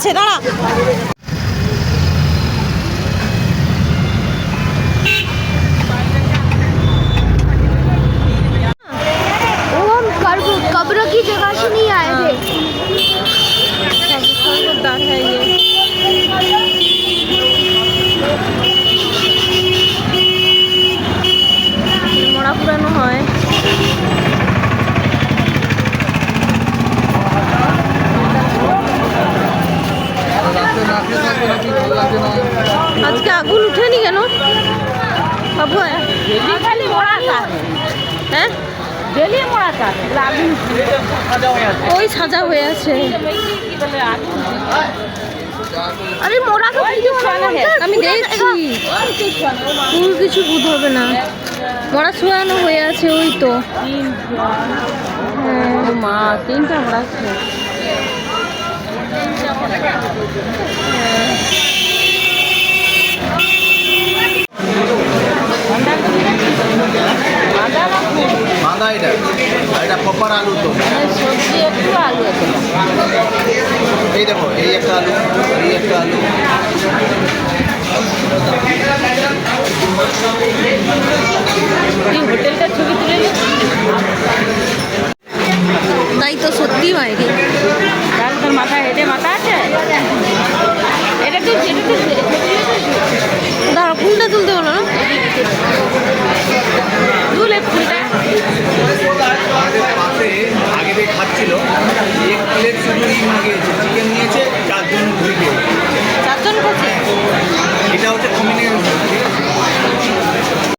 আছে, দাঁড়া। कब्र की जगह से नहीं आए थे। समझदार है ये। মরা পুরানো হয়। আজকে আগুন উঠেনি কেন বাবু? হ্যাঁ ওই সাজা হয়ে আছে। अरे मोड़ा तो আমি দেখছি ফুল কিছু বুঝ হবে না, মরা শোয়ানো হয়ে আছে। ওই তো মা তিনটা মরা আছে। বাঁধা এটা, এটা প্রপার আলু তো। সবজি একটু আলু আছে। এই দেখো, এই একটা আলু, এই একটা আলু। হোটেলটা ছবি তুলে তাই তো সত্যি বাইরে তোর মাথা হেঁটে মাথা আছে। এটা তো দাঁড়া, ফুলটা তুলতে বলো না। তুলে ফুলটা পাশে আগে দিয়ে খাচ্ছিল, এক প্লেট শুধু চিকেন নিয়েছে, 4 জন ঘুরে গিয়ে 4 জন খাচ্ছে। এটা হচ্ছে কমিউনিকেট